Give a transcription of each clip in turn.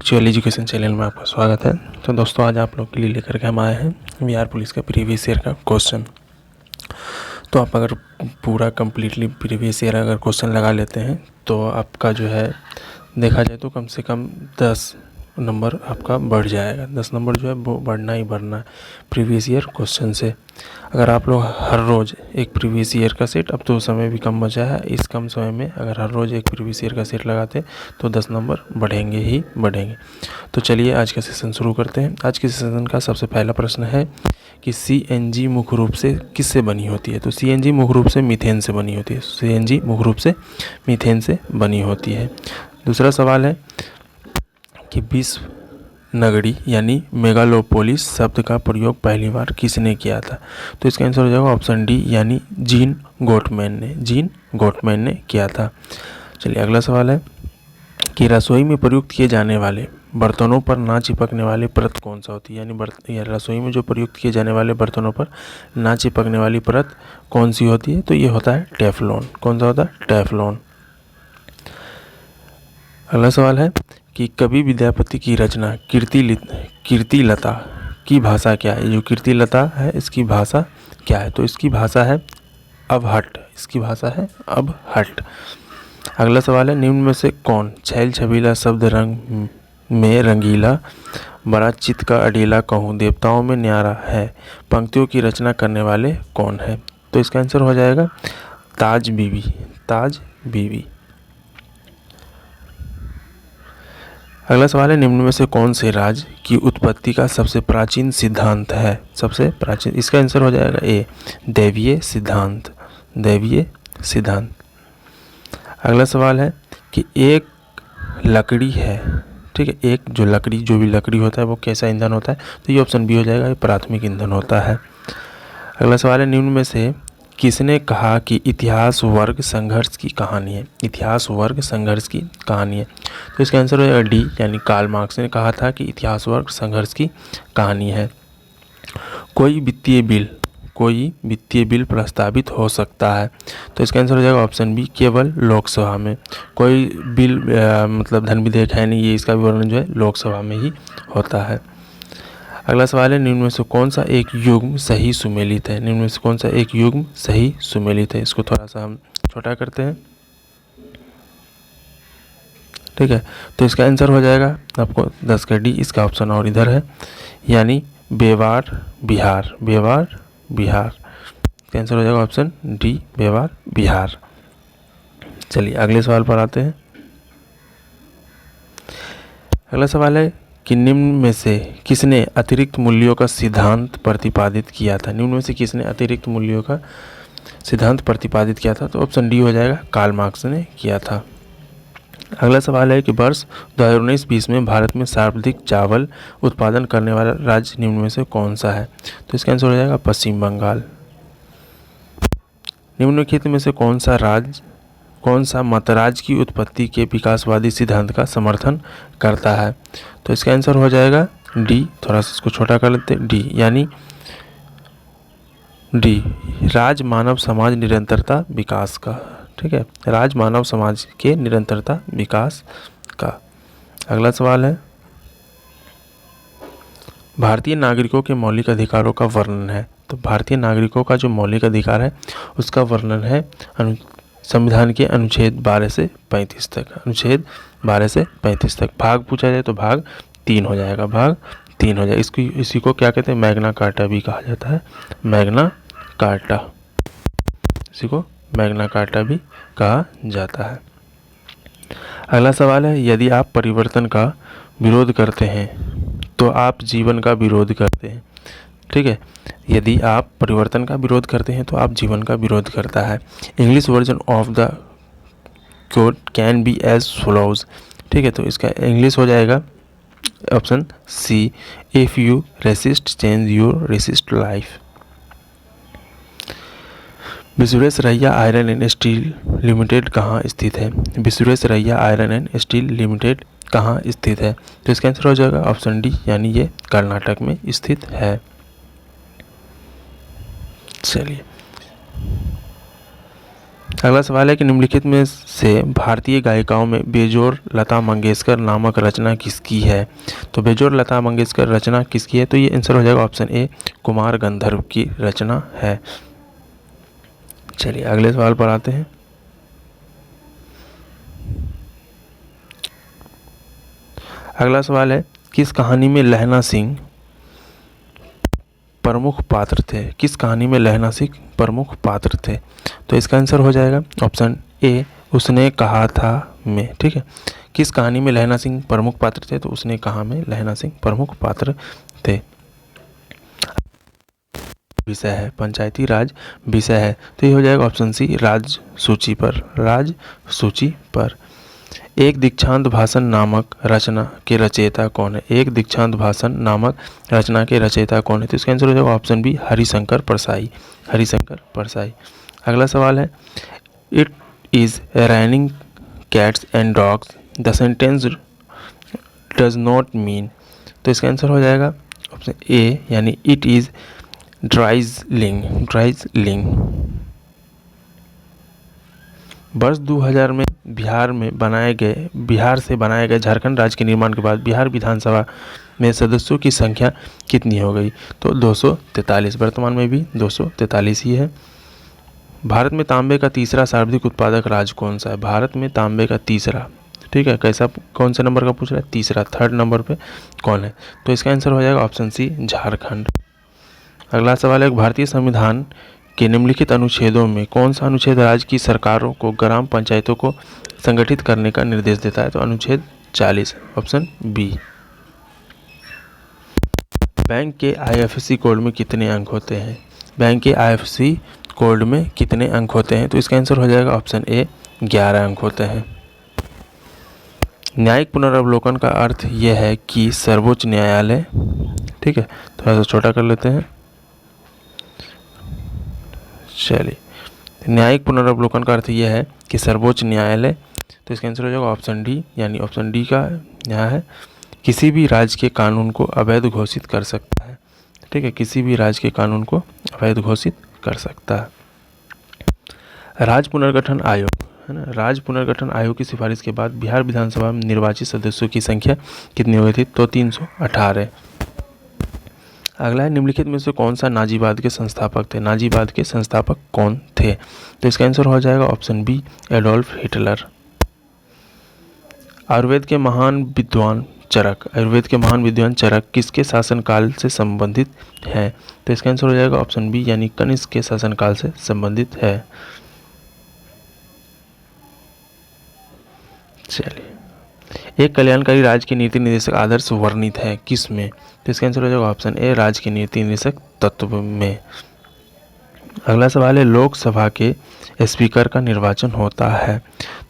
Actual education channel में आपका स्वागत है। तो दोस्तों, आज आप लोग के लिए लेकर के हम आए हैं बिहार पुलिस का प्रीवियस ईयर का क्वेश्चन। तो आप अगर पूरा कम्प्लीटली प्रीवियस ईयर अगर क्वेश्चन लगा लेते हैं तो आपका जो है देखा जाए तो कम से कम 10 नंबर आपका बढ़ जाएगा। 10 नंबर जो है वो बढ़ना ही बढ़ना है प्रीवियस ईयर क्वेश्चन से। अगर आप लोग हर रोज़ एक प्रीवियस ईयर का सेट, अब तो समय भी कम बचा है, इस कम समय में अगर हर रोज़ एक प्रीवियस ईयर का सेट लगाते तो 10 नंबर बढ़ेंगे ही बढ़ेंगे। तो चलिए आज का सेशन शुरू करते हैं। आज के सेशन का सबसे पहला प्रश्न है कि CNG मुख्य रूप से किससे बनी होती है। तो CNG मुख्य रूप से मीथेन से बनी होती है। CNG मुख्य रूप से मीथेन से बनी होती है। दूसरा सवाल है कि विश्व नगरी यानी मेगालोपोलिस शब्द का प्रयोग पहली बार किसने किया था। तो इसका आंसर हो जाएगा ऑप्शन डी यानी जीन गोटमैन ने किया था। चलिए अगला सवाल है कि रसोई में प्रयुक्त किए जाने वाले बर्तनों पर ना चिपकने वाली परत कौन सा होती है। यानी रसोई में जो प्रयुक्त किए जाने वाले बर्तनों पर ना चिपकने वाली परत कौन सी होती है। तो ये होता है टेफलॉन। कौन सा होता है? टेफलॉन। अगला सवाल है कि कवि विद्यापति की रचना कीर्तिलता की भाषा क्या है। जो कीर्तिलता है इसकी भाषा क्या है। तो इसकी भाषा है अबहट्ट। इसकी भाषा है अबहट्ट। अगला सवाल है निम्न में से कौन छैल छबीला शब्द रंग में रंगीला बड़ा चित्त का अडेला कहूँ देवताओं में न्यारा है पंक्तियों की रचना करने वाले कौन है। तो इसका आंसर हो जाएगा ताज बीवी। अगला सवाल है निम्न में से कौन से राज्य की उत्पत्ति का सबसे प्राचीन सिद्धांत है। सबसे प्राचीन, इसका आंसर हो जाएगा ए दैवीय सिद्धांत। अगला सवाल है कि एक लकड़ी है, ठीक है, एक जो भी लकड़ी होता है वो कैसा ईंधन होता है। तो ये ऑप्शन बी हो जाएगा, ये प्राथमिक ईंधन होता है। अगला सवाल है निम्न में से किसने कहा कि इतिहास वर्ग संघर्ष की कहानी है। इतिहास वर्ग संघर्ष की कहानी है। तो इसका आंसर हो जाएगा डी यानी कार्ल मार्क्स ने कहा था कि इतिहास वर्ग संघर्ष की कहानी है। कोई वित्तीय बिल प्रस्तावित हो सकता है। तो इसका आंसर हो जाएगा ऑप्शन बी केवल लोकसभा में। कोई बिल मतलब धन विधेयक है नहीं, ये इसका विवरण जो है लोकसभा में ही होता है। अगला सवाल है निम्न में से कौन सा एक युग्म सही सुमेलित है। निम्न में से कौन सा एक युग्म सही सुमेलित है। इसको थोड़ा सा हम छोटा करते हैं, ठीक है। तो इसका आंसर हो जाएगा आपको 10 का डी। इसका ऑप्शन और इधर है यानी बेवार बिहार। इसका आंसर हो जाएगा ऑप्शन डी बेवार बिहार। चलिए अगले सवाल पर आते हैं। अगला सवाल है कि निम्न में से किसने अतिरिक्त मूल्यों का सिद्धांत प्रतिपादित किया था। निम्न में से किसने अतिरिक्त मूल्यों का सिद्धांत प्रतिपादित किया था। तो ऑप्शन डी हो जाएगा कार्ल मार्क्स ने किया था। अगला सवाल है कि वर्ष 2019-20 में भारत में सर्वाधिक चावल उत्पादन करने वाला राज्य निम्न में से कौन सा है। तो इसका आंसर हो जाएगा पश्चिम बंगाल। निम्नलिखित में से कौन सा मत राज्य की उत्पत्ति के विकासवादी सिद्धांत का समर्थन करता है। तो इसका आंसर हो जाएगा डी। थोड़ा सा इसको छोटा कर लेते हैं, डी यानी डी राज मानव समाज निरंतरता विकास का, ठीक है, राज मानव समाज के निरंतरता विकास का। अगला सवाल है भारतीय नागरिकों के मौलिक अधिकारों का वर्णन है। तो भारतीय नागरिकों का जो मौलिक अधिकार है उसका वर्णन है संविधान के अनुच्छेद 12 से 35 तक। अनुच्छेद 12 से 35 तक। भाग पूछा जाए तो भाग 3 हो जाएगा। भाग 3 हो जाएगा। इसी को क्या कहते हैं, मैग्ना कार्टा भी कहा जाता है। मैग्ना कार्टा, इसी को मैग्ना कार्टा भी कहा जाता है। अगला सवाल है यदि आप परिवर्तन का विरोध करते हैं तो आप जीवन का विरोध करते हैं, ठीक है। यदि आप परिवर्तन का विरोध करते हैं तो आप जीवन का विरोध करता है। English version of the code can be as follows, ठीक है। तो इसका इंग्लिश हो जाएगा option C if you resist change your resist life. Visvesvaraya iron and steel limited कहाँ स्थित है। Visvesvaraya iron and steel limited कहाँ स्थित है। तो इसका आंसर हो जाएगा ऑप्शन डी यानी ये कर्नाटक में स्थित है। चलिए अगला सवाल है कि निम्नलिखित में से भारतीय गायिकाओं में बेजोड़ लता मंगेशकर नामक रचना किसकी है? तो बेजोड़ लता मंगेशकर रचना किसकी है? तो ये आंसर हो जाएगा ऑप्शन ए, कुमार गंधर्व की रचना है। चलिए अगले सवाल पर आते हैं। अगला सवाल है, किस कहानी में लहना सिंह प्रमुख पात्र थे? किस कहानी में लहना सिंह प्रमुख पात्र थे? तो इसका आंसर हो जाएगा ऑप्शन ए, उसने कहा था में। ठीक है, किस कहानी में लहना सिंह प्रमुख पात्र थे? तो उसने कहा में लहना सिंह प्रमुख पात्र थे। विषय है पंचायती राज विषय है, तो ये हो जाएगा ऑप्शन सी, राज सूची पर। राज सूची पर। एक दीक्षांत भाषण नामक रचना के रचयिता कौन है? एक दीक्षांत भाषण नामक रचना के रचयिता कौन है? तो इसका आंसर हो जाएगा ऑप्शन बी, हरिशंकर परसाई। हरिशंकर परसाई। अगला सवाल है, it is raining cats and dogs, the sentence does not mean. तो इसका आंसर हो जाएगा ऑप्शन ए, यानी इट इज ड्राइजलिंग। ड्राइजलिंग। वर्ष 2000 में बिहार से बनाए गए झारखंड राज्य के निर्माण के बाद बिहार विधानसभा में सदस्यों की संख्या कितनी हो गई? तो 243। वर्तमान में भी 243 ही है। भारत में तांबे का तीसरा सर्वाधिक उत्पादक राज्य कौन सा है? भारत में तांबे का तीसरा, ठीक है, कैसा, कौन से नंबर का पूछ रहा है? तीसरा, थर्ड नंबर पे कौन है? तो इसका आंसर हो जाएगा ऑप्शन सी, झारखंड। अगला सवाल है, भारतीय संविधान के निम्नलिखित अनुच्छेदों में कौन सा अनुच्छेद राज्य की सरकारों को ग्राम पंचायतों को संगठित करने का निर्देश देता है? तो अनुच्छेद 40, ऑप्शन बी। बैंक के आईएफएससी कोड में कितने अंक होते हैं? बैंक के आईएफएससी कोड में कितने अंक होते हैं? तो इसका आंसर हो जाएगा ऑप्शन ए, 11 अंक होते हैं। न्यायिक पुनर्वलोकन का अर्थ यह है कि सर्वोच्च न्यायालय, ठीक है, थोड़ा सा छोटा कर लेते हैं। चलिए, न्यायिक पुनर्वलोकन का अर्थ यह है कि सर्वोच्च न्यायालय, तो इसका आंसर हो जाएगा ऑप्शन डी, यानी ऑप्शन डी का यहाँ है, किसी भी राज्य के कानून को अवैध घोषित कर सकता है। ठीक है, किसी भी राज्य के कानून को अवैध घोषित कर सकता है। राज्य पुनर्गठन आयोग, है ना, राज्य पुनर्गठन आयोग की सिफारिश के बाद बिहार विधानसभा में निर्वाचित सदस्यों की संख्या कितनी हो गई थी? तो 318। अगला है, निम्नलिखित में से कौन सा नाजीवाद के संस्थापक थे? नाजीवाद के संस्थापक कौन थे? तो इसका आंसर हो जाएगा option B, Adolf Hitler. Ayurveda के महान विद्वान चरक, आयुर्वेद के महान विद्वान चरक किसके शासनकाल से संबंधित है? तो इसका आंसर हो जाएगा ऑप्शन बी, यानी कनिष्क के शासनकाल से संबंधित है। चलिए, एक कल्याणकारी राज्य के नीति निर्देशक आदर्श वर्णित है किस में? तो इसका आंसर हो जाएगा ऑप्शन ए, राज्य के नीति निर्देशक तत्व में। अगला सवाल है, लोकसभा के स्पीकर का निर्वाचन होता है,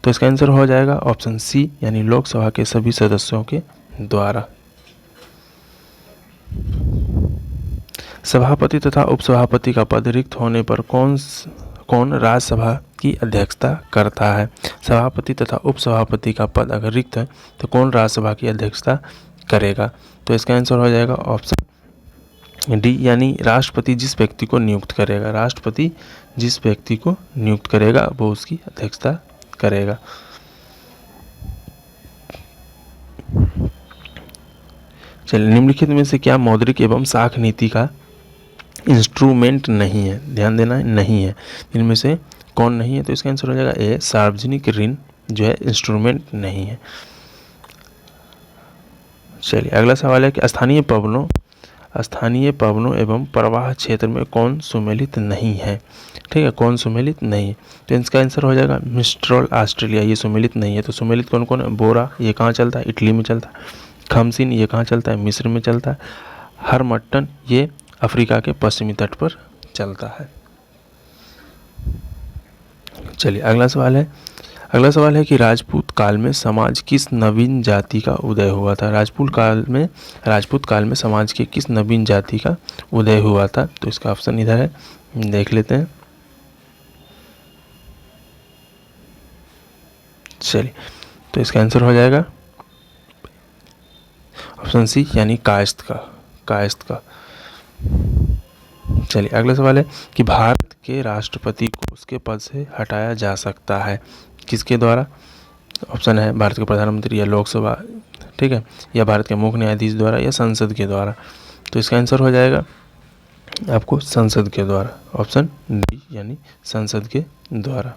तो इसका आंसर हो जाएगा ऑप्शन सी, यानी लोकसभा के सभी सदस्यों के द्वारा। सभापति तथा उपसभापति का पद रिक्त होने पर कौन राज्यसभा की अध्यक्षता करता है? सभापति तथा उपसभापति का पद अगर रिक्त है तो कौन राज्यसभा की अध्यक्षता करेगा? तो इसका आंसर हो जाएगा ऑप्शन डी, यानी राष्ट्रपति जिस व्यक्ति को नियुक्त करेगा, राष्ट्रपति जिस व्यक्ति को नियुक्त करेगा वो उसकी अध्यक्षता करेगा। चलिए, निम्नलिखित में से क्या मौद्रिक एवं साख नीति का इंस्ट्रूमेंट नहीं है? ध्यान देना है, नहीं है। इनमें से कौन नहीं है? तो इसका आंसर हो जाएगा ए, सार्वजनिक ऋण जो है इंस्ट्रूमेंट नहीं है। चलिए, अगला सवाल है कि स्थानीय पवनों एवं प्रवाह क्षेत्र में कौन सुमेलित नहीं है? ठीक है, कौन सुमेलित नहीं है? तो इसका आंसर हो जाएगा मिस्ट्रॉल ऑस्ट्रेलिया, ये सुमेलित नहीं है। तो सुमेलित कौन कौन है? बोरा, ये कहाँ चलता है? इटली में चलता है। खमसिन, ये कहाँ चलता है? मिस्र में चलता है। हरमट्टन, ये अफ्रीका के पश्चिमी तट पर चलता है। चलिए, अगला सवाल है कि राजपूत काल में समाज किस नवीन जाति का उदय हुआ था? राजपूत काल में समाज के किस नवीन जाति का उदय हुआ था? तो इसका ऑप्शन इधर है, देख लेते हैं। चलिए, तो इसका आंसर हो जाएगा ऑप्शन सी, यानी कायस्थ का। चलिए, अगला सवाल है कि भारत के राष्ट्रपति को उसके पद से हटाया जा सकता है। किसके द्वारा? ऑप्शन है भारत के प्रधानमंत्री या लोकसभा, ठीक है, या भारत के मुख्य न्यायाधीश द्वारा या संसद के द्वारा। तो इसका आंसर हो जाएगा आपको संसद के द्वारा, ऑप्शन डी यानी संसद के द्वारा।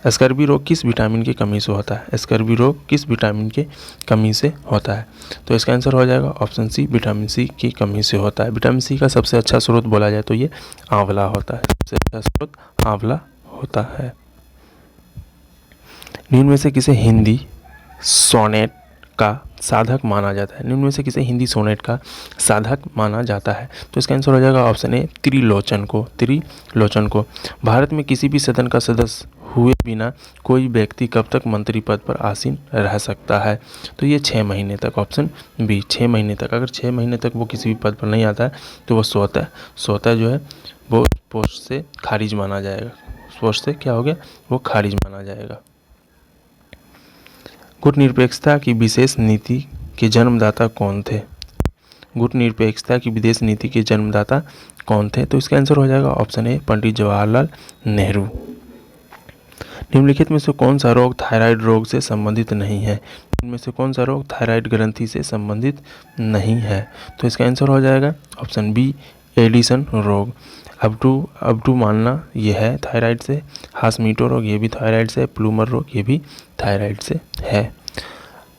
स्कर्वी रोग किस विटामिन की कमी से होता है? स्कर्वी रोग किस विटामिन के कमी से होता है? तो इसका आंसर हो जाएगा ऑप्शन सी, विटामिन सी की कमी से होता है। विटामिन सी का सबसे अच्छा स्रोत बोला जाए तो ये आंवला होता है, सबसे अच्छा स्रोत आंवला होता है। निम्न में से किसे हिंदी सोनेट का साधक माना जाता है? निम्न में से किसे हिंदी सोनेट का साधक माना जाता है? तो इसका आंसर हो जाएगा ऑप्शन ए, त्रिलोचन को। त्रिलोचन को। भारत में किसी भी सदन का सदस्य हुए बिना कोई व्यक्ति कब तक मंत्री पद पर आसीन रह सकता है? तो ये 6 महीने तक, ऑप्शन बी 6 महीने तक। अगर 6 महीने तक वो किसी भी पद पर नहीं आता है तो वो स्वतः जो है वो पोस्ट से खारिज माना जाएगा। पोस्ट से क्या हो गया? वो खारिज माना जाएगा। गुटनिरपेक्षता की विशेष नीति के जन्मदाता कौन थे? गुटनिरपेक्षता की विदेश नीति के जन्मदाता कौन थे? तो इसका आंसर हो जाएगा ऑप्शन ए, पंडित जवाहरलाल नेहरू। निम्नलिखित में से कौन सा रोग थायराइड रोग से संबंधित नहीं है? इनमें से कौन सा रोग थायराइड ग्रंथि से संबंधित नहीं है? तो इसका आंसर हो जाएगा ऑप्शन बी, एडिसन रोग। अबटू मानना ये है थायराइड से, हाशमीटो रोग ये भी थायराइड से, प्लूमर रोग ये भी थायराइड से है।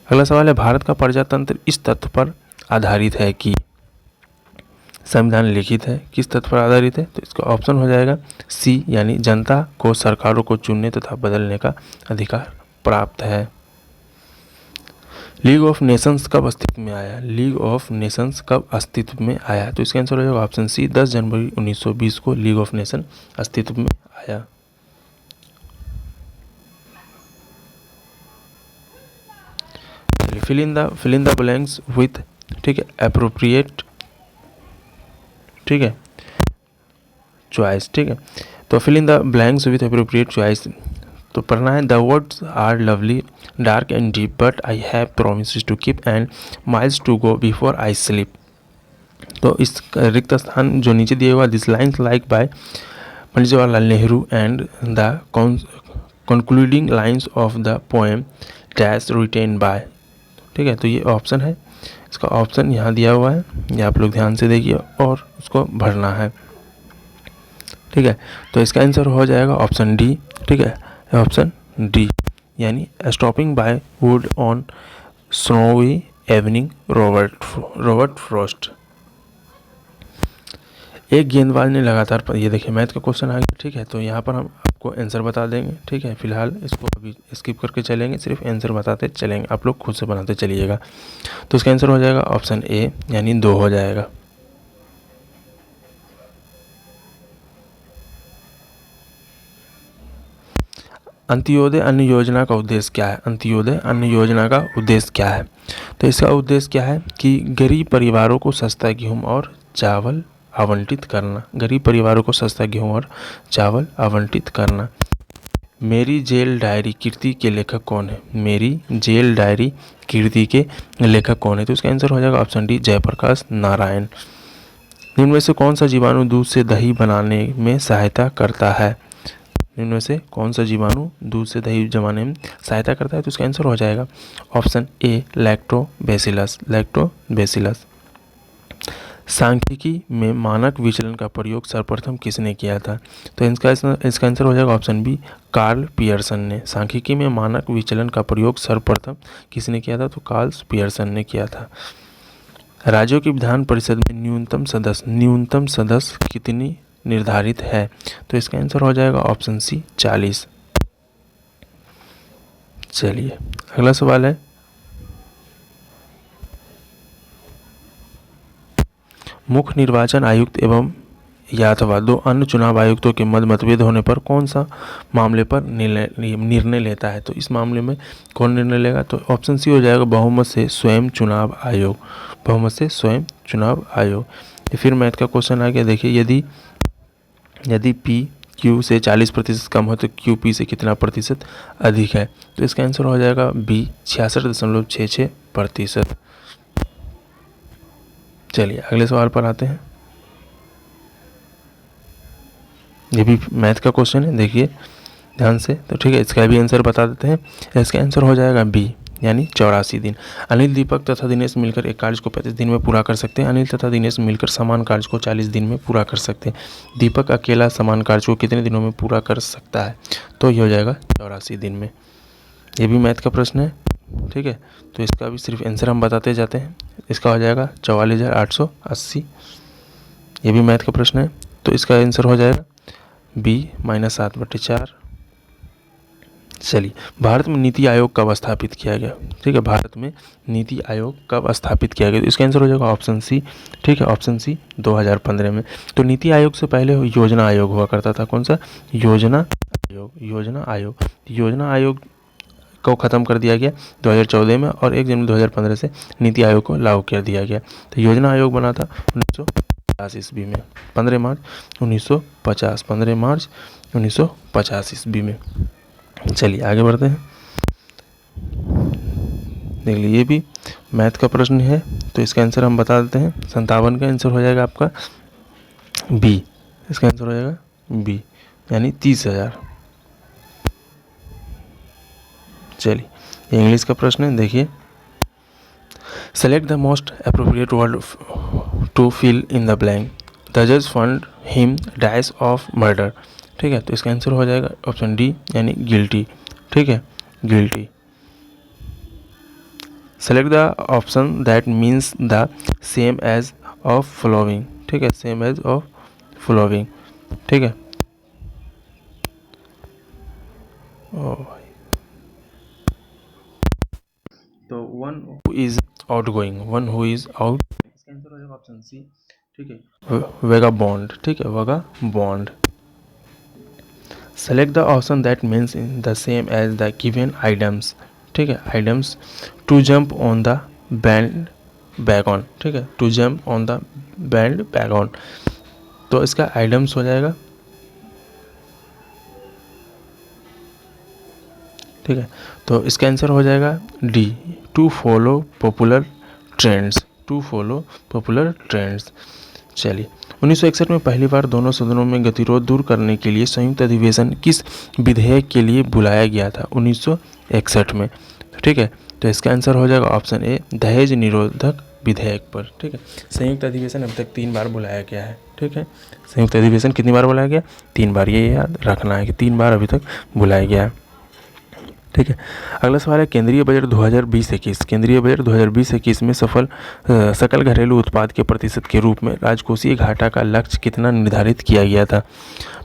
अगला सवाल है, भारत का प्रजातंत्र इस तथ्य पर आधारित है कि संविधान लिखित है। किस तथ्य पर आधारित है? तो इसका ऑप्शन हो जाएगा सी, यानी जनता को सरकारों को चुनने तथा बदलने का अधिकार प्राप्त है। लीग ऑफ नेशंस कब अस्तित्व में आया? लीग ऑफ नेशंस कब अस्तित्व में आया? तो इसका आंसर हो जाएगा ऑप्शन सी, 10 जनवरी 1920 को लीग ऑफ नेशन अस्तित्व में आया। Fill in the blanks with, ठीक है, एप्रोप्रिएट, ठीक है, चॉइस, ठीक है। तो fill in the blanks with appropriate choice तो पढ़ना है, the words are lovely dark and deep but I have promise to keep and miles to go before I sleep. तो इस रिक्त स्थान जो नीचे दिए हुआ, this lines like by Pandit Jawaharlal Nehru and the concluding lines of the poem dash written by, ठीक है। तो ये ऑप्शन है, इसका ऑप्शन यहाँ दिया हुआ है, ये आप लोग ध्यान से देखिए और उसको भरना है, ठीक है। तो इसका आंसर हो जाएगा ऑप्शन डी, ठीक है, ऑप्शन डी यानी stopping by would on snowy evening, Robert Frost. एक गेंदबाज ने लगातार, ये देखिए मैथ का क्वेश्चन आ गया, ठीक है। तो यहाँ पर हम आपको आंसर बता देंगे, ठीक है। फिलहाल इसको अभी स्किप करके चलेंगे, सिर्फ आंसर बताते चलेंगे, आप लोग खुद से बनाते चलिएगा। तो इसका आंसर हो जाएगा ऑप्शन ए यानी 2 हो जाएगा। अंत्योदय अन्न योजना का उद्देश्य क्या है? अंत्योदय अन्न योजना का उद्देश्य क्या है? तो इसका उद्देश्य क्या है कि गरीब परिवारों को सस्ता गेहूं और चावल आवंटित करना। गरीब परिवारों को सस्ता गेहूं और चावल आवंटित करना। मेरी जेल डायरी कृति के लेखक कौन है? मेरी जेल डायरी कृति के लेखक कौन है? तो इसका आंसर हो जाएगा ऑप्शन डी, जयप्रकाश नारायण। निम्न में से कौन सा जीवाणु दूध से दही बनाने में सहायता करता है? इनमें से कौन सा जीवाणु दूध से दही जमाने में सहायता करता है? तो इसका आंसर हो जाएगा ऑप्शन ए, लैक्टोबैसिलस। लैक्टोबैसिलस। सांख्यिकी में मानक विचलन का प्रयोग सर्वप्रथम किसने किया था? तो इसका आंसर हो जाएगा ऑप्शन बी, कार्ल पियर्सन ने। सांख्यिकी में मानक विचलन का प्रयोग सर्वप्रथम किसने किया था? तो कार्ल पियर्सन ने किया था। राज्यों की विधान परिषद में न्यूनतम सदस्य कितनी निर्धारित है? तो इसका आंसर हो जाएगा ऑप्शन सी, 40। चलिए अगला सवाल है, मुख्य निर्वाचन आयुक्त एवं या अथवा 2 अन्य चुनाव आयुक्तों के मध्य मतभेद होने पर कौन सा मामले पर निर्णय लेता है? तो इस मामले में कौन निर्णय लेगा? तो ऑप्शन सी हो जाएगा, बहुमत से स्वयं चुनाव आयोग। बहुमत से स्वयं चुनाव आयोग। ये फिर मैथ का क्वेश्चन आ गया। देखिए, यदि पी क्यू से 40% कम हो तो क्यू पी से कितना प्रतिशत अधिक है? तो इसका आंसर हो जाएगा बी, 66.66%। चलिए अगले सवाल पर आते हैं। ये भी मैथ का क्वेश्चन है, देखिए ध्यान से। तो ठीक है, इसका भी आंसर बता देते हैं। इसका आंसर हो जाएगा बी, यानी 84 दिन। अनिल, दीपक तथा दिनेश मिलकर एक कार्य को 35 दिन में पूरा कर सकते हैं। अनिल तथा दिनेश मिलकर समान कार्य को 40 दिन में पूरा कर सकते हैं। दीपक अकेला समान कार्य को कितने दिनों में पूरा कर सकता है? तो ये हो जाएगा 84 दिन में। ये भी मैथ का प्रश्न है, ठीक है। तो इसका भी सिर्फ आंसर हम बताते जाते हैं। इसका हो जाएगा 44,880। ये भी मैथ का प्रश्न है, तो इसका आंसर हो जाएगा बी -7/4। चलिए, भारत में नीति आयोग कब स्थापित किया गया? ठीक है, भारत में नीति आयोग कब स्थापित किया गया? तो इसका आंसर हो जाएगा ऑप्शन सी, ठीक है, ऑप्शन सी 2015 में। तो नीति आयोग से पहले योजना आयोग हुआ करता था। कौन सा? योजना आयोग। योजना आयोग को ख़त्म कर दिया गया 2014 में, और 1 जनवरी 2015 से नीति आयोग को लागू कर दिया गया। तो योजना आयोग बना था 1950 ईस्वी में, 15 मार्च 1950, 15 मार्च 1950 ईस्वी में। चलिए आगे बढ़ते हैं। देख लीजिए, ये भी मैथ का प्रश्न है, तो इसका आंसर हम बता देते हैं। 57 का आंसर हो जाएगा आपका बी। इसका आंसर हो जाएगा बी, यानी 30,000। चलिए, ये इंग्लिश का प्रश्न है, देखिए। Select the most appropriate word to fill in the blank. The जज found him dash of murder. ठीक है, तो इसका आंसर हो जाएगा ऑप्शन डी, यानी गिल्टी। ठीक है, guilty. Select the option that means the same as of following. ठीक है, सेम एज ऑफ फॉलोइंग। ठीक है, तो one who is outgoing, one who is out, इसका आंसर हो जाएगा ऑप्शन सी। ठीक है, वेगा बॉन्ड। ठीक है, vagabond. Select the option that means in the same as the given items. ठीक है, items to jump on the bandwagon. ठीक है, to jump on the bandwagon. तो इसका आइटम्स हो जाएगा, ठीक है, तो इसका आंसर हो जाएगा D, to follow popular trends. To follow popular trends. चलिए, 1961 में पहली बार दोनों सदनों में गतिरोध दूर करने के लिए संयुक्त अधिवेशन किस विधेयक के लिए बुलाया गया था? 1961 में। ठीक है, तो इसका आंसर हो जाएगा ऑप्शन ए, दहेज निरोधक विधेयक पर। ठीक है, संयुक्त अधिवेशन अब तक 3 बार बुलाया गया है। ठीक है, संयुक्त अधिवेशन कितनी बार बुलाया गया? 3 बार। ये याद रखना है कि 3 बार अभी तक बुलाया गया है। ठीक है, अगला सवाल है केंद्रीय बजट 2020-21। केंद्रीय बजट 2020-21 में सकल घरेलू उत्पाद के प्रतिशत के रूप में राजकोषीय घाटा का लक्ष्य कितना निर्धारित किया गया था?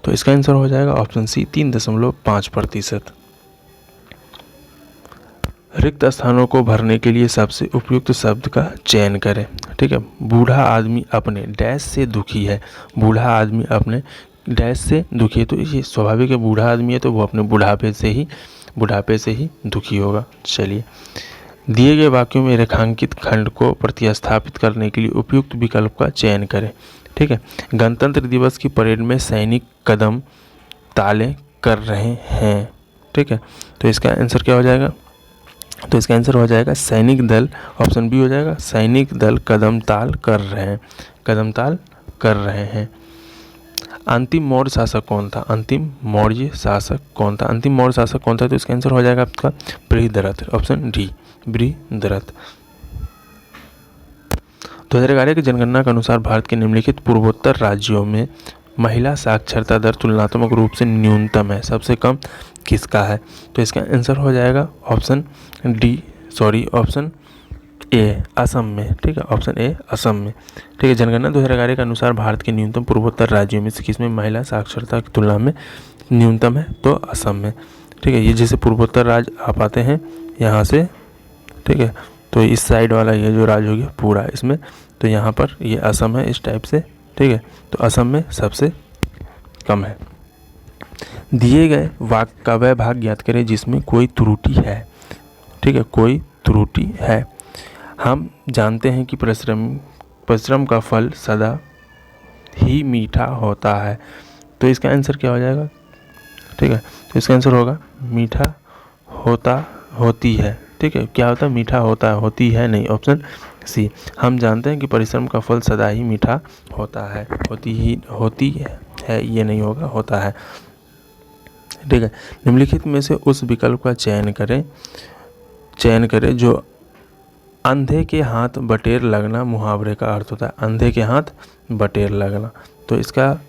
तो इसका आंसर हो जाएगा ऑप्शन सी, 3.5%। रिक्त स्थानों को भरने के लिए सबसे उपयुक्त शब्द का चयन करें। ठीक है, बूढ़ा आदमी अपने डैश से दुखी है। बूढ़ा आदमी अपने डैश से दुखी है, तो ये स्वाभाविक है, बूढ़ा आदमी है तो वो अपने बुढ़ापे से ही दुखी होगा। चलिए, दिए गए वाक्यों में रेखांकित खंड को प्रतिस्थापित करने के लिए उपयुक्त विकल्प का चयन करें। ठीक है, गणतंत्र दिवस की परेड में सैनिक कदम ताले कर रहे हैं। ठीक है, तो इसका आंसर क्या हो जाएगा? तो इसका आंसर हो जाएगा सैनिक दल, ऑप्शन बी हो जाएगा, सैनिक दल कदम ताल कर रहे हैं। कदम ताल कर रहे हैं। अंतिम मौर्य शासक कौन था? अंतिम मौर्य शासक कौन था? अंतिम मौर्य शासक कौन था? तो इसका आंसर हो जाएगा आपका बृहद्रथ, ऑप्शन डी, बृहद्रथ। 2011 की जनगणना के अनुसार भारत के निम्नलिखित पूर्वोत्तर राज्यों में महिला साक्षरता दर तुलनात्मक रूप से न्यूनतम है, सबसे कम किसका है? तो इसका आंसर हो जाएगा ऑप्शन ए, असम में। ठीक है, ऑप्शन ए, असम में। ठीक है, जनगणना 2011 के अनुसार भारत के न्यूनतम पूर्वोत्तर राज्यों में से किसमें महिला साक्षरता की तुलना में न्यूनतम है? तो असम में। ठीक है, ये जैसे पूर्वोत्तर राज्य आप आते हैं यहाँ से, ठीक है, तो इस साइड वाला ये जो राज्य हो गया पूरा इसमें, तो यहाँ पर ये असम है इस टाइप से। ठीक है, तो असम में सबसे कम है। दिए गए वाक्य का वह भाग ज्ञात करें जिसमें कोई त्रुटि है। ठीक है, कोई त्रुटि है। हम जानते हैं कि परिश्रम का फल सदा ही मीठा होता है। तो इसका आंसर क्या हो जाएगा? ठीक है, तो इसका आंसर होगा मीठा होती है। ठीक है, क्या होता है? मीठा होता है, होती है नहीं, ऑप्शन सी, हम जानते हैं कि परिश्रम का फल सदा ही मीठा होता है। होती है ये नहीं होगा, होता है। ठीक है, निम्नलिखित में से उस विकल्प का चयन करें जो अंधे के हाथ बटेर लगना मुहावरे का अर्थ होता है। अंधे के हाथ बटेर लगना, तो इसका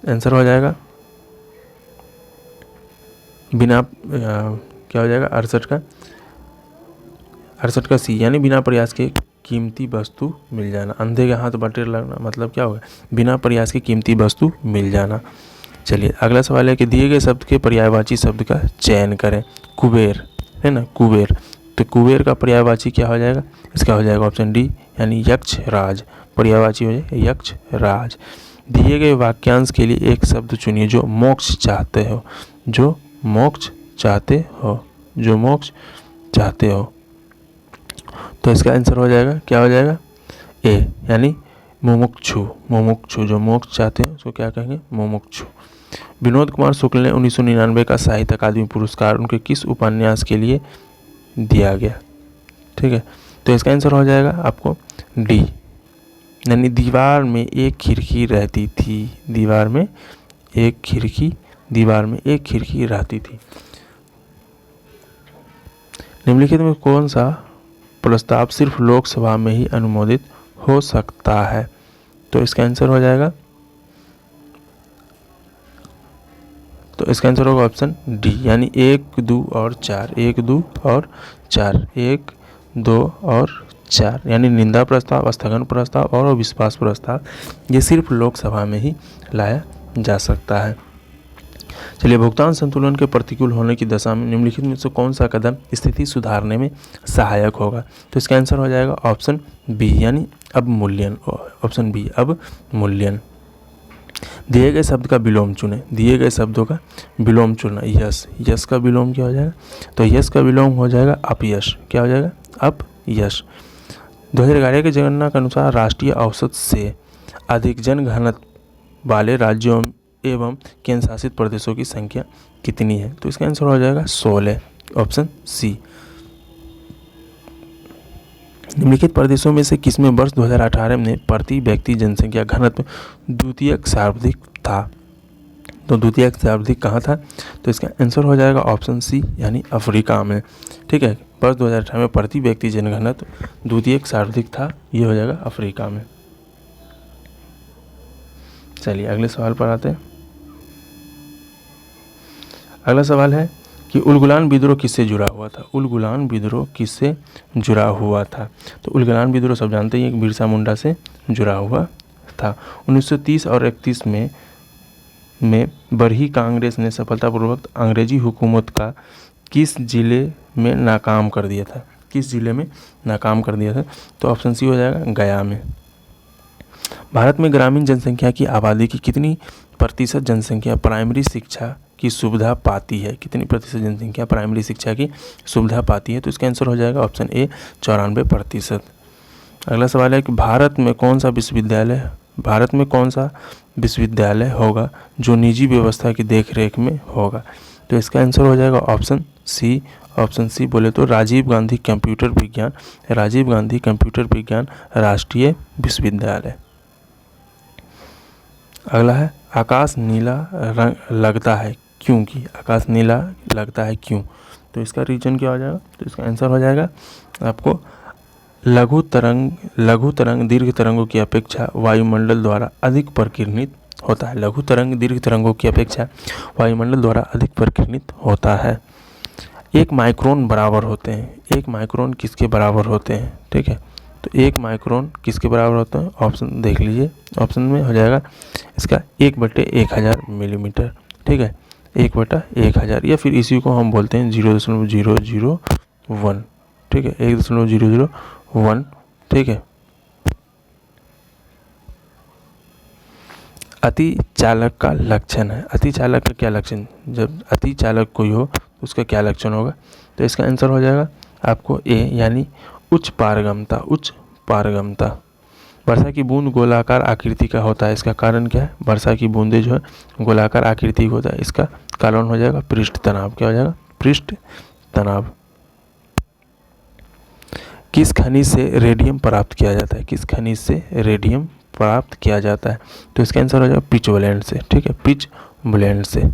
आंसर हो जाएगा क्या हो जाएगा 68 का सी, यानी बिना प्रयास के कीमती वस्तु मिल जाना। अंधे के हाथ बटेर लगना मतलब क्या होगा, बिना प्रयास के कीमती वस्तु मिल जाना। चलिए अगला सवाल है कि दिए गए शब्द के पर्यायवाची शब्द का चयन करें। कुबेर है ना, कुबेर, तो कुबेर का पर्यायवाची क्या हो जाएगा, इसका हो जाएगा ऑप्शन डी, यानी यक्ष राज। पर्यायवाची हो जाएगा यक्ष राज। दिए गए वाक्यांश के लिए एक शब्द चुनिए जो मोक्ष चाहते हो, जो मोक्ष चाहते हो, जो मोक्ष चाहते हो। तो इसका आंसर हो जाएगा, क्या हो जाएगा, ए, यानी मुमुक्षु। मुमुक्षु, जो मोक्ष चाहते हैं उसको क्या कहेंगे, मुमुक्षु। विनोद कुमार शुक्ल ने 1999 का साहित्य अकादमी पुरस्कार उनके किस उपन्यास के लिए दिया गया। ठीक है, तो इसका आंसर हो जाएगा आपको डी, यानी दीवार में एक खिड़की रहती थी। दीवार में एक खिड़की रहती थी। निम्नलिखित में कौन सा प्रस्ताव सिर्फ लोकसभा में ही अनुमोदित हो सकता है। तो इसका आंसर हो जाएगा, तो इसका आंसर होगा ऑप्शन डी, यानी 1, 2 और 4, 1, 2 और 4, 1, 2 और 4, यानी निंदा प्रस्ताव, स्थगन प्रस्ताव और अविश्वास प्रस्ताव, ये सिर्फ लोकसभा में ही लाया जा सकता है। चलिए, भुगतान संतुलन के प्रतिकूल होने की दशा में निम्नलिखित में से कौन सा कदम स्थिति सुधारने में सहायक होगा। तो इसका आंसर हो जाएगा ऑप्शन बी, यानी अवमूल्यन। ऑप्शन बी, अवमूल्यन। दिए गए शब्द का विलोम चुने। दिए गए शब्दों का विलोम चुनना। यश, यश का विलोम क्या हो जाएगा, तो यश का विलोम हो जाएगा अपयश। क्या हो जाएगा, अपयश। 2011 की जनगणना के अनुसार राष्ट्रीय औसत से अधिक जनघनत्व वाले राज्यों एवं केंद्र शासित प्रदेशों की संख्या कितनी है। तो इसका आंसर हो जाएगा 16, ऑप्शन सी। निम्नलिखित प्रदेशों में से किसमें वर्ष 2018 में प्रति व्यक्ति जनसंख्या घनत्व द्वितीयक सर्वाधिक था। तो द्वितीयक सर्वाधिक कहाँ था, तो इसका आंसर हो जाएगा ऑप्शन सी, यानी अफ्रीका में। ठीक है, वर्ष 2018 में प्रति व्यक्ति जनघनत्व द्वितीयक सर्वाधिक था, ये हो जाएगा अफ्रीका में। चलिए अगले सवाल पर आते हैं। अगला सवाल है कि उलगुलान विद्रोह किससे जुड़ा हुआ था। उलगुलान विद्रोह किससे जुड़ा हुआ था। तो उलगुलान विद्रोह सब जानते हैं कि बिरसा मुंडा से जुड़ा हुआ था। 1930 और 31 में बरही कांग्रेस ने सफलतापूर्वक अंग्रेजी हुकूमत का किस जिले में नाकाम कर दिया था। किस जिले में नाकाम कर दिया था, तो ऑप्शन सी हो जाएगा गया में। भारत में ग्रामीण जनसंख्या की आबादी की कितनी प्रतिशत जनसंख्या प्राइमरी शिक्षा की सुविधा पाती है। कितनी प्रतिशत जनसंख्या प्राइमरी शिक्षा की सुविधा पाती है, तो इसका आंसर हो जाएगा ऑप्शन ए, 94%। अगला सवाल है कि भारत में कौन सा विश्वविद्यालय होगा जो निजी व्यवस्था की देखरेख में होगा। तो इसका आंसर हो जाएगा ऑप्शन सी। ऑप्शन सी बोले तो राजीव गांधी कंप्यूटर विज्ञान राष्ट्रीय विश्वविद्यालय। अगला है आकाश नीला रंग लगता है क्योंकि। आकाश नीला लगता है क्यों, तो इसका रीजन क्या हो जाएगा, तो इसका आंसर हो जाएगा आपको लघु तरंग दीर्घ तरंगों की अपेक्षा वायुमंडल द्वारा अधिक प्रकीर्णित होता है। लघु तरंग दीर्घ तरंगों की अपेक्षा वायुमंडल द्वारा अधिक प्रकीर्णित होता है। 1 माइक्रोन बराबर होते हैं। 1 माइक्रोन किसके बराबर होते हैं, ठीक है, तो 1 माइक्रोन किसके बराबर होता है, ऑप्शन देख लीजिए। ऑप्शन में हो जाएगा इसका 1/1000 मिलीमीटर। ठीक है, 1/1000, या फिर इसी को हम बोलते हैं 0.001। ठीक है, 1.001। ठीक है, अति चालक का लक्षण है। अति चालक का क्या लक्षण, जब अति चालक कोई हो तो उसका क्या लक्षण होगा, तो इसका आंसर हो जाएगा आपको ए, यानी उच्च पारगम्यता। वर्षा की बूंद गोलाकार आकृति का होता है, इसका कारण क्या है, वर्षा की बूंदें जो है गोलाकार आकृति का होता है, इसका कारण हो जाएगा पृष्ठ तनाव। क्या हो जाएगा, पृष्ठ तनाव। किस खनिज से रेडियम प्राप्त किया जाता है? किस खनिज से रेडियम प्राप्त किया जाता है? तो इसका आंसर हो जाएगा पिचब्लेंड से। ठीक है, पिचब्लेंड से।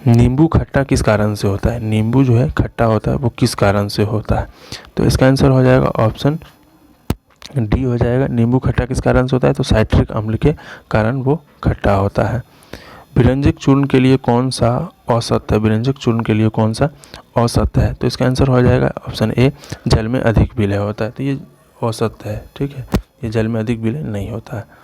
नींबू खट्टा किस कारण से होता है? नींबू जो है खट्टा होता है वो किस कारण से होता है? तो इसका आंसर हो जाएगा ऑप्शन डी हो जाएगा। नींबू खट्टा किस कारण से होता है? तो साइट्रिक अम्ल के कारण वो खट्टा होता है। विरंजक चूर्ण के लिए कौन सा औसत है? विरंजक चूर्ण के लिए कौन सा औसत है? तो इसका आंसर हो जाएगा ऑप्शन ए, जल में अधिक विलय होता है। तो ये औसत है। ठीक है, ये जल में अधिक विलय नहीं होता है।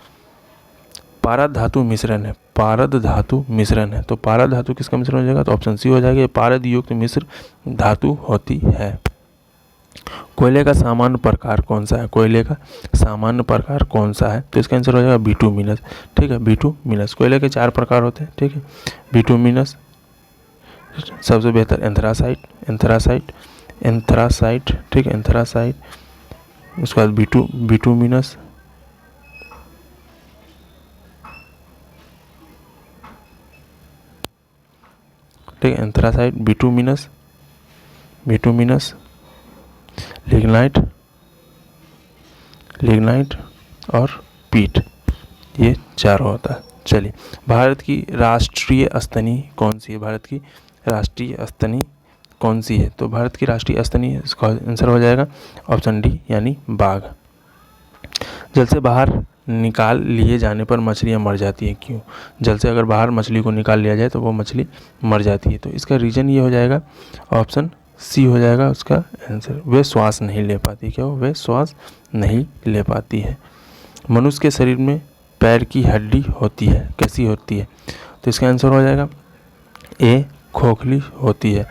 पारद धातु मिश्रण है। पारद धातु मिश्रण है, तो पारद धातु किसका मिश्रण हो जाएगा? तो ऑप्शन सी हो जाएगा, ये पारद युक्त मिश्र धातु होती है। कोयले का सामान्य प्रकार कौन सा है? कोयले का सामान्य प्रकार कौन सा है? तो इसका आंसर हो जाएगा बिटुमिनस। ठीक है, बिटुमिनस। कोयले के 4 प्रकार होते हैं। ठीक है, बिटुमिनस, सबसे बेहतर एंथ्रासाइट, एंथ्रासाइट, एंथ्रासाइट। ठीक है, एंथ्रासाइट। उसके बाद बिटुमिनस, ठीक है, anthracite, bituminous, bituminous, lignite, lignite और पीट, ये 4 होता है। चलिए, भारत की राष्ट्रीय स्तनी कौन सी है? भारत की राष्ट्रीय स्तनी कौन सी है? तो भारत की राष्ट्रीय स्तनी, इसका आंसर हो जाएगा ऑप्शन डी यानी बाघ। जल से बाहर निकाल लिए जाने पर मछलियाँ मर जाती हैं, क्यों? जल से अगर बाहर मछली को निकाल लिया जाए तो वो मछली मर जाती है। तो इसका रीज़न ये हो जाएगा ऑप्शन सी हो जाएगा उसका आंसर, वे श्वास नहीं ले पाती। क्या हो? वे श्वास नहीं ले पाती है। मनुष्य के शरीर में पैर की हड्डी होती है, कैसी होती है? तो इसका आंसर हो जाएगा ए, खोखली होती है।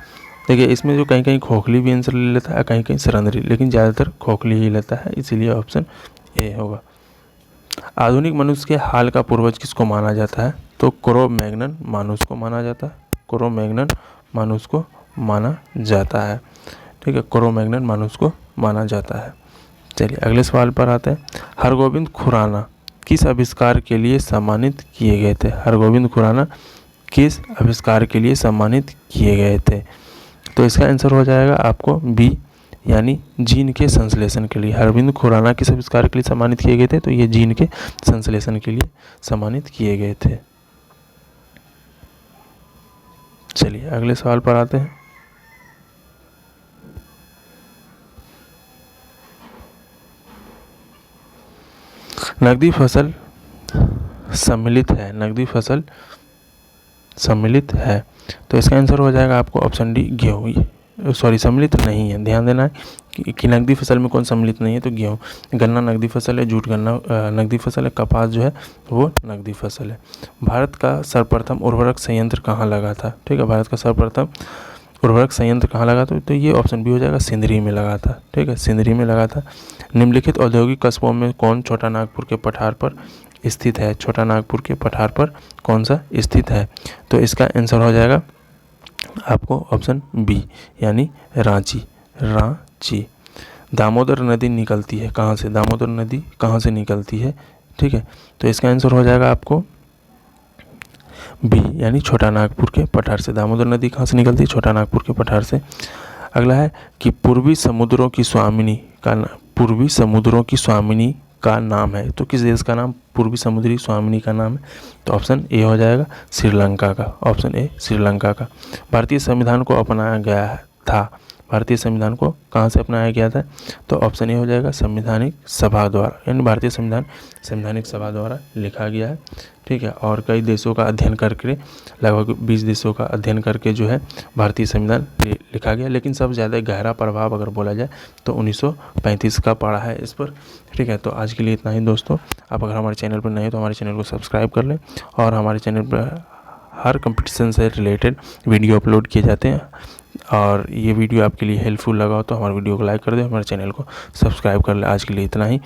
देखिए, इसमें जो कहीं कहीं खोखली भी आंसर ले लेता है, कहीं कहीं सरंध्री, लेकिन ज़्यादातर खोखली ही लेता है, इसीलिए ऑप्शन ए होगा। आधुनिक मनुष्य के हाल का पूर्वज किसको माना जाता है? तो क्रो-मैग्नन मानुस को माना जाता है। क्रो-मैग्नन मानुस को माना जाता है। ठीक है, क्रो-मैग्नन मानुस को माना जाता है। चलिए, अगले सवाल पर आते हैं। हरगोविंद खुराना किस आविष्कार के लिए सम्मानित किए गए थे? हरगोविंद खुराना किस आविष्कार के लिए सम्मानित किए गए थे? तो इसका आंसर हो जाएगा आपको बी, यानी जीन के संश्लेषण के लिए। हरगोविंद खुराना किस आविष्कार के लिए सम्मानित किए गए थे? तो ये जीन के संश्लेषण के लिए सम्मानित किए गए थे। चलिए, अगले सवाल पर आते हैं। नकदी फसल सम्मिलित है, नकदी फसल सम्मिलित है। तो इसका आंसर हो जाएगा आपको ऑप्शन डी, गेहूँ। सॉरी, सम्मिलित नहीं है। ध्यान देना है कि नकदी फसल में कौन सम्मिलित नहीं है? तो गेहूँ। गन्ना नकदी फसल है, जूट गन्ना नकदी फसल है, कपास जो है वो नकदी फसल है। भारत का सर्वप्रथम उर्वरक संयंत्र कहाँ लगा था? ठीक है, भारत का सर्वप्रथम उर्वरक संयंत्र कहाँ लगा था? तो ये ऑप्शन बी हो जाएगा, सिंदरी में लगा था। ठीक है, सिंदरी में लगा था। निम्नलिखित औद्योगिक कस्बों में कौन छोटा नागपुर के पठार पर स्थित है? छोटा नागपुर के पठार पर कौन सा स्थित है? तो इसका आंसर हो जाएगा आपको ऑप्शन बी, यानी रांची, रांची। दामोदर नदी निकलती है कहाँ से? दामोदर नदी कहाँ से निकलती है? ठीक है, तो इसका आंसर हो जाएगा आपको बी, यानी छोटा नागपुर के पठार से। दामोदर नदी कहाँ से निकलती है? छोटा नागपुर के पठार से। अगला है कि पूर्वी समुद्रों की स्वामिनी का नाम है। तो किस देश का नाम पूर्वी समुद्री स्वामिनी का नाम है? तो ऑप्शन ए हो जाएगा श्रीलंका का, ऑप्शन ए श्रीलंका का। भारतीय संविधान को अपनाया गया था, भारतीय संविधान को कहाँ से अपनाया गया था? तो ऑप्शन ए हो जाएगा संवैधानिक सभा द्वारा, यानी भारतीय संविधान संवैधानिक सभा द्वारा लिखा गया है। ठीक है, और कई देशों का अध्ययन करके, लगभग 20 देशों का अध्ययन करके जो है भारतीय संविधान लिखा गया। लेकिन सबसे ज़्यादा गहरा प्रभाव अगर बोला जाए तो 1935 का पड़ा है इस पर। ठीक है, तो आज के लिए इतना ही दोस्तों। आप अगर हमारे चैनल पर नए हैं तो हमारे चैनल को सब्सक्राइब कर लें, और हमारे चैनल पर हर कंपटीशन से रिलेटेड वीडियो अपलोड किए जाते हैं। और ये वीडियो आपके लिए हेल्पफुल लगा हो तो हमारे वीडियो को लाइक कर दें, हमारे चैनल को सब्सक्राइब कर लें। आज के लिए इतना ही।